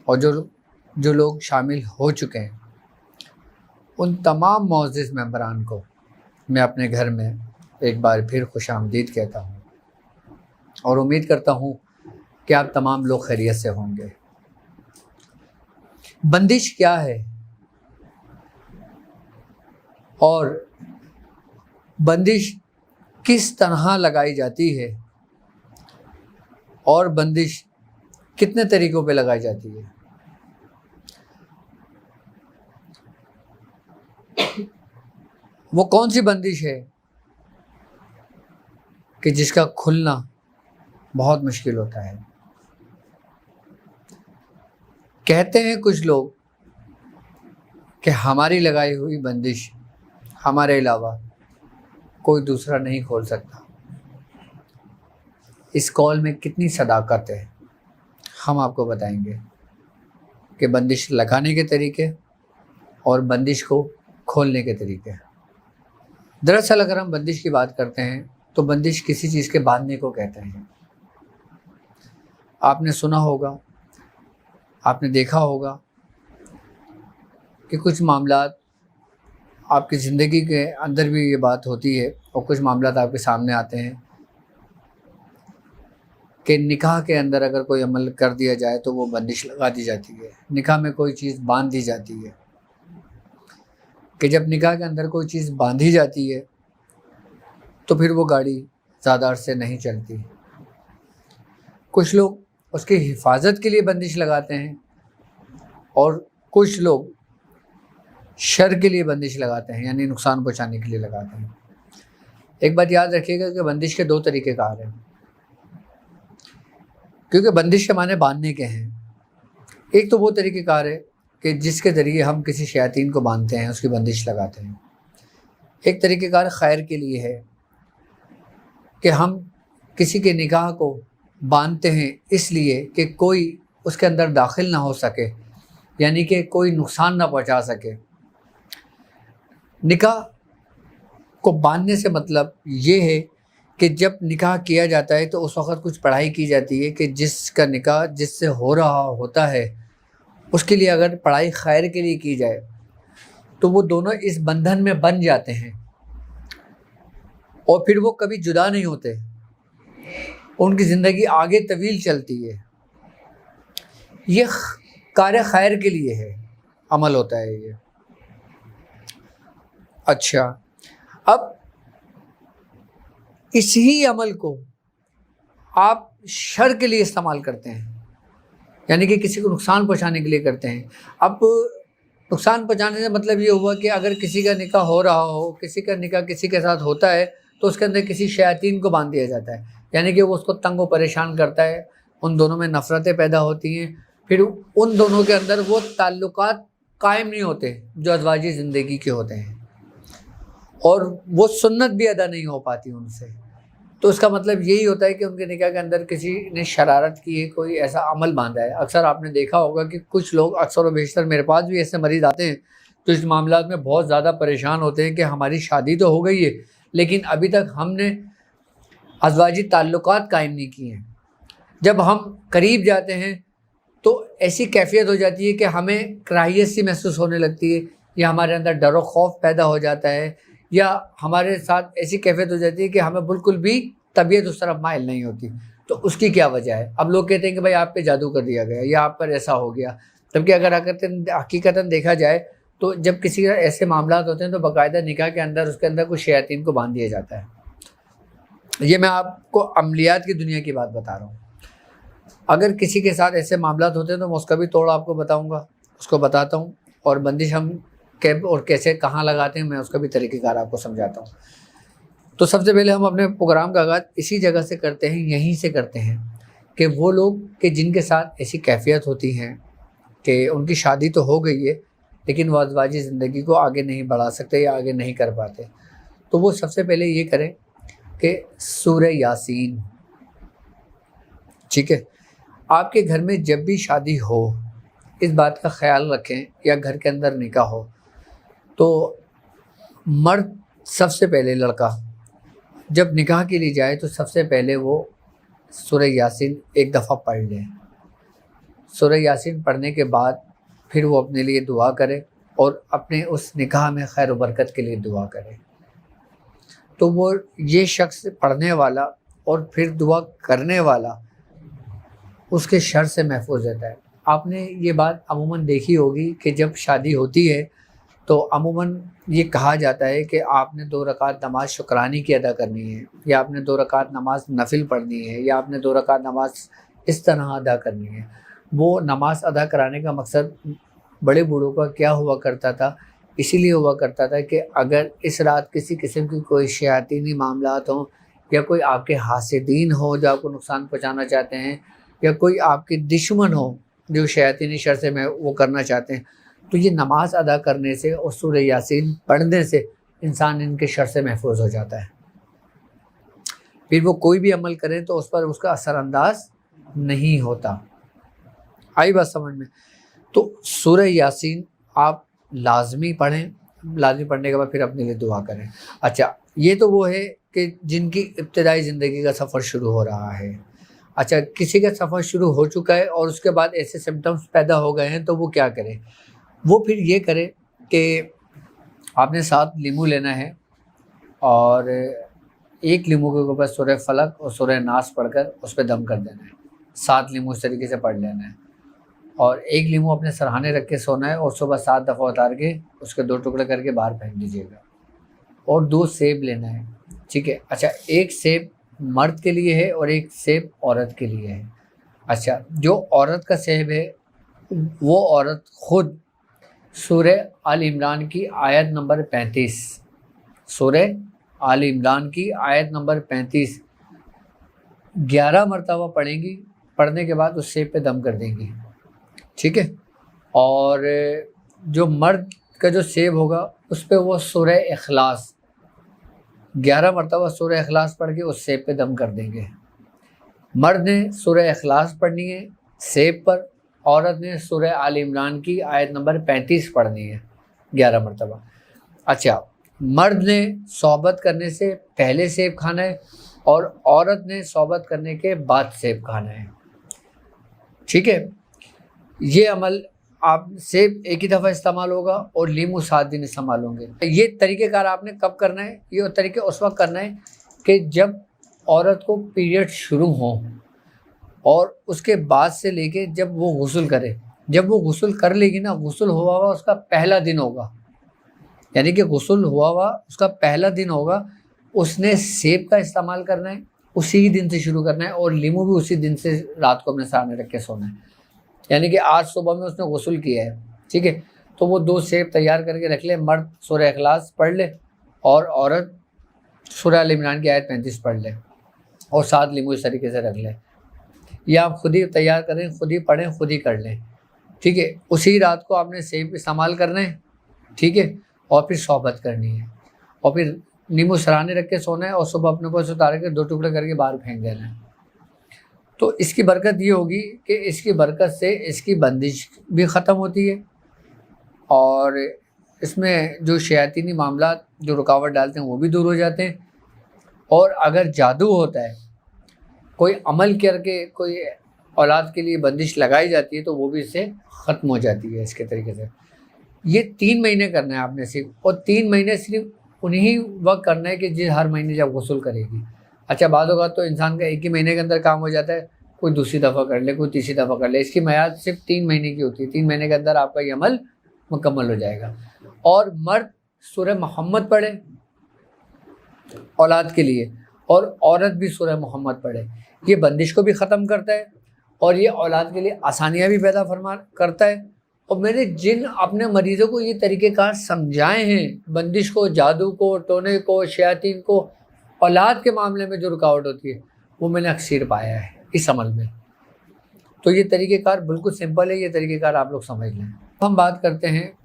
اور جو لوگ شامل ہو چکے ہیں ان تمام معزز ممبران کو میں اپنے گھر میں ایک بار پھر خوش آمدید کہتا ہوں اور امید کرتا ہوں کہ آپ تمام لوگ خیریت سے ہوں گے۔ بندش کیا ہے اور بندش کس طرح لگائی جاتی ہے اور بندش کتنے طریقوں پہ لگائی جاتی ہے؟ وہ کون سی بندش ہے کہ جس کا کھلنا بہت مشکل ہوتا ہے؟ کہتے ہیں کچھ لوگ کہ ہماری لگائی ہوئی بندش ہمارے علاوہ کوئی دوسرا نہیں کھول سکتا۔ اس قول میں کتنی صداقت ہے ہم آپ کو بتائیں گے کہ بندش لگانے کے طریقے اور بندش کو کھولنے کے طریقے۔ دراصل اگر ہم بندش کی بات کرتے ہیں تو بندش کسی چیز کے باندھنے کو کہتے ہیں۔ آپ نے سنا ہوگا، آپ نے دیکھا ہوگا کہ کچھ معاملات آپ کی زندگی کے اندر بھی یہ بات ہوتی ہے اور کچھ معاملات آپ کے سامنے آتے ہیں کہ نکاح کے اندر اگر کوئی عمل کر دیا جائے تو وہ بندش لگا دی جاتی ہے، نکاح میں کوئی چیز باندھ دی جاتی ہے کہ جب نکاح کے اندر کوئی چیز باندھی جاتی ہے تو پھر وہ گاڑی زیادہ عرصے نہیں چلتی۔ کچھ لوگ اس کی حفاظت کے لیے بندش لگاتے ہیں اور کچھ لوگ شر کے لیے بندش لگاتے ہیں، یعنی نقصان پہنچانے کے لیے لگاتے ہیں۔ ایک بات یاد رکھیے گا کہ بندش کے دو طریقے کار ہیں، کیونکہ بندش کے معنی باندھنے کے ہیں۔ ایک تو وہ طریقہ کار ہے کہ جس کے ذریعے ہم کسی شیاطین کو باندھتے ہیں، اس کی بندش لگاتے ہیں۔ ایک طریقہ کار خیر کے لیے ہے کہ ہم کسی کے نکاح کو باندھتے ہیں اس لیے کہ کوئی اس کے اندر داخل نہ ہو سکے، یعنی کہ کوئی نقصان نہ پہنچا سکے۔ نکاح کو باندھنے سے مطلب یہ ہے کہ جب نکاح کیا جاتا ہے تو اس وقت کچھ پڑھائی کی جاتی ہے کہ جس کا نکاح جس سے ہو رہا ہوتا ہے اس کے لیے اگر پڑھائی خیر کے لیے کی جائے تو وہ دونوں اس بندھن میں بن جاتے ہیں اور پھر وہ کبھی جدا نہیں ہوتے، ان کی زندگی آگے طویل چلتی ہے۔ یہ کار خیر کے لیے ہے، عمل ہوتا ہے یہ۔ اچھا، اب اسی عمل کو آپ شر کے لیے استعمال کرتے ہیں، یعنی کہ کسی کو نقصان پہنچانے کے لیے کرتے ہیں۔ اب نقصان پہنچانے سے مطلب یہ ہوا کہ اگر کسی کا نکاح ہو رہا ہو، کسی کا نکاح کسی کے ساتھ ہوتا ہے تو اس کے اندر کسی شیاطین کو باندھ دیا جاتا ہے، یعنی کہ وہ اس کو تنگ و پریشان کرتا ہے، ان دونوں میں نفرتیں پیدا ہوتی ہیں، پھر ان دونوں کے اندر وہ تعلقات قائم نہیں ہوتے جو ازواجی زندگی کے ہوتے ہیں، اور وہ سنت بھی ادا نہیں ہو پاتی ان سے۔ تو اس کا مطلب یہی ہوتا ہے کہ ان کے نکاح کے اندر کسی نے شرارت کی ہے، کوئی ایسا عمل باندھا ہے۔ اکثر آپ نے دیکھا ہوگا کہ کچھ لوگ، اکثر و بیشتر میرے پاس بھی ایسے مریض آتے ہیں تو اس معاملات میں بہت زیادہ پریشان ہوتے ہیں کہ ہماری شادی تو ہو گئی ہے لیکن ابھی تک ہم نے ازواجی تعلقات قائم نہیں کیے ہیں۔ جب ہم قریب جاتے ہیں تو ایسی کیفیت ہو جاتی ہے کہ ہمیں کراہیت سی محسوس ہونے لگتی ہے، یا ہمارے اندر ڈر و خوف پیدا ہو جاتا ہے، یا ہمارے ساتھ ایسی کیفیت ہو جاتی ہے کہ ہمیں بالکل بھی طبیعت اس طرف مائل نہیں ہوتی۔ تو اس کی کیا وجہ ہے؟ اب لوگ کہتے ہیں کہ بھائی آپ پہ جادو کر دیا گیا یا آپ پر ایسا ہو گیا، جبکہ اگر حقیقتاً دیکھا جائے تو جب کسی کا ایسے معاملات ہوتے ہیں تو باقاعدہ نکاح کے اندر اس کے اندر کچھ شیاطین کو باندھ دیا جاتا ہے۔ یہ میں آپ کو عملیات کی دنیا کی بات بتا رہا ہوں۔ اگر کسی کے ساتھ ایسے معاملات ہوتے ہیں تو میں اس کا بھی توڑ آپ کو بتاؤں گا، اس کو بتاتا ہوں، اور بندش ہم اور کیسے کہاں لگاتے ہیں میں اس کا بھی طریقہ کار آپ کو سمجھاتا ہوں۔ تو سب سے پہلے ہم اپنے پروگرام کا آغاز اسی جگہ سے کرتے ہیں، یہیں سے کرتے ہیں کہ وہ لوگ کہ جن کے ساتھ ایسی کیفیت ہوتی ہیں کہ ان کی شادی تو ہو گئی ہے لیکن وہ ازواجی زندگی کو آگے نہیں بڑھا سکتے یا آگے نہیں کر پاتے، تو وہ سب سے پہلے یہ کریں کہ سورہ یاسین، ٹھیک ہے، آپ کے گھر میں جب بھی شادی ہو اس بات کا خیال رکھیں، یا گھر کے اندر نکاح ہو تو مرد سب سے پہلے، لڑکا جب نکاح کے لیے جائے تو سب سے پہلے وہ سورہ یاسین ایک دفعہ پڑھ لیں۔ سورہ یاسین پڑھنے کے بعد پھر وہ اپنے لیے دعا کرے اور اپنے اس نکاح میں خیر و برکت کے لیے دعا کرے، تو وہ یہ شخص پڑھنے والا اور پھر دعا کرنے والا اس کے شر سے محفوظ رہتا ہے۔ آپ نے یہ بات عموماً دیکھی ہوگی کہ جب شادی ہوتی ہے تو عموماً یہ کہا جاتا ہے کہ آپ نے 2 رکعت نماز شکرانی کی ادا کرنی ہے، یا آپ نے 2 رکعت نماز نفل پڑھنی ہے، یا آپ نے 2 رکعت نماز اس طرح ادا کرنی ہے۔ وہ نماز ادا کرانے کا مقصد بڑے بوڑھوں کا کیا ہوا کرتا تھا؟ اسی لیے ہوا کرتا تھا کہ اگر اس رات کسی قسم کی کوئی شیاطینی معاملات ہوں، یا کوئی آپ کے حاسدین ہو جو آپ کو نقصان پہنچانا چاہتے ہیں، یا کوئی آپ کے دشمن ہو جو شیاطینی شر سے وہ کرنا چاہتے ہیں، تو یہ نماز ادا کرنے سے اور سورہ یاسین پڑھنے سے انسان ان کے شر سے محفوظ ہو جاتا ہے۔ پھر وہ کوئی بھی عمل کریں تو اس پر اس کا اثر انداز نہیں ہوتا۔ آئی بات سمجھ میں؟ تو سورہ یاسین آپ لازمی پڑھیں، لازمی پڑھنے کے بعد پھر اپنے لیے دعا کریں۔ اچھا، یہ تو وہ ہے کہ جن کی ابتدائی زندگی کا سفر شروع ہو رہا ہے۔ اچھا، کسی کا سفر شروع ہو چکا ہے اور اس کے بعد ایسے سمٹمز پیدا ہو گئے ہیں تو وہ کیا کرے؟ وہ پھر یہ کرے کہ آپ نے 7 لیمو لینا ہے اور 1 لیمو کے اوپر سورہ فلق اور سورہ ناس پڑھ کر اس پہ دم کر دینا ہے۔ 7 لیمو اس طریقے سے پڑھ لینا ہے اور 1 لیمو اپنے سرہانے رکھ کے سونا ہے اور صبح 7 دفعہ اتار کے اس کے 2 ٹکڑے کر کے باہر پھینک دیجیے گا، اور 2 سیب لینا ہے، ٹھیک ہے؟ اچھا، 1 سیب مرد کے لیے ہے اور 1 سیب عورت کے لیے ہے۔ اچھا، جو عورت کا سیب ہے وہ عورت خود سورہ آل عمران کی آیت نمبر 35، سورہ آل عمران کی آیت نمبر 35 11 مرتبہ پڑھیں گی، پڑھنے کے بعد اس سیب پہ دم کر دیں گی، ٹھیک ہے؟ اور جو مرد کا جو سیب ہوگا اس پہ وہ سورہ اخلاص 11 مرتبہ سورہ اخلاص پڑھ کے اس سیب پہ دم کر دیں گے۔ مرد نے سورہ اخلاص پڑھنی ہے سیب پر، عورت نے سورہ آل عمران کی آیت نمبر 35 پڑھنی ہے 11 مرتبہ۔ اچھا، مرد نے صحبت کرنے سے پہلے سیب کھانا ہے اور عورت نے صحبت کرنے کے بعد سیب کھانا ہے، ٹھیک ہے؟ یہ عمل آپ سیب ایک ہی دفعہ استعمال ہوگا اور لیمو 7 دن استعمال ہوں گے۔ یہ طریقہ کار آپ نے کب کرنا ہے؟ یہ طریقہ اس وقت کرنا ہے کہ جب عورت کو پیریڈ شروع ہوں اور اس کے بعد سے لے کے جب وہ غسل کرے، جب وہ غسل کر لے گی نا، غسل ہوا ہوا اس کا پہلا دن ہوگا، یعنی کہ غسل ہوا ہوا اس کا پہلا دن ہوگا، اس نے سیب کا استعمال کرنا ہے، اسی دن سے شروع کرنا ہے، اور لیمو بھی اسی دن سے رات کو اپنے سامنے رکھ کے سونا ہے۔ یعنی کہ آج صبح میں اس نے غسل کیا ہے، ٹھیک ہے، تو وہ 2 سیب تیار کر کے رکھ لے، مرد سورہ اخلاص پڑھ لے اور عورت سورہ آل عمران کی آیت 35 پڑھ لے اور 7 لیمو اس طریقے سے رکھ لے، یا آپ خود ہی تیار کریں، خود ہی پڑھیں، خود ہی کر لیں، ٹھیک ہے؟ اسی رات کو آپ نے سیب استعمال کرنا ہے، ٹھیک ہے، اور پھر صحبت کرنی ہے اور پھر لیمو سرانے رکھ کے سونا ہے اور صبح اپنے اوپر سے اتار کے 2 ٹکڑے کر کے باہر پھینک دینا ہے۔ تو اس کی برکت یہ ہوگی کہ اس کی برکت سے اس کی بندش بھی ختم ہوتی ہے اور اس میں جو شیاطینی معاملات جو رکاوٹ ڈالتے ہیں وہ بھی دور ہو جاتے ہیں، اور اگر جادو ہوتا ہے، کوئی عمل کر کے کوئی اولاد کے لیے بندش لگائی جاتی ہے تو وہ بھی اس سے ختم ہو جاتی ہے اس کے طریقے سے۔ یہ 3 مہینے کرنا ہے آپ نے صرف، اور 3 مہینے صرف انہی وقت کرنا ہے کہ جس ہر مہینے جب غسل کرے گی۔ اچھا، بعض اوقات تو انسان کا 1 ہی مہینے کے اندر کام ہو جاتا ہے، کوئی دوسری دفعہ کر لے، کوئی تیسری دفعہ کر لے، اس کی میعاد صرف 3 مہینے کی ہوتی ہے، 3 مہینے کے اندر آپ کا یہ عمل مکمل ہو جائے گا۔ اور مرد سورہ محمد پڑھے اولاد کے لیے اور عورت بھی سورہ محمد پڑھے، یہ بندش کو بھی ختم کرتا ہے اور یہ اولاد کے لیے آسانیاں بھی پیدا کرتا ہے۔ اور میں نے جن اپنے مریضوں کو یہ طریقہ کار سمجھائے ہیں، بندش کو، جادو کو، ٹونے کو، شیاطین کو، اولاد کے معاملے میں جو رکاوٹ ہوتی ہے وہ میں نے اکثر پایا ہے اس عمل میں۔ تو یہ طریقہ کار بالکل سمپل ہے، یہ طریقہ کار آپ لوگ سمجھ لیں۔ ہم بات کرتے ہیں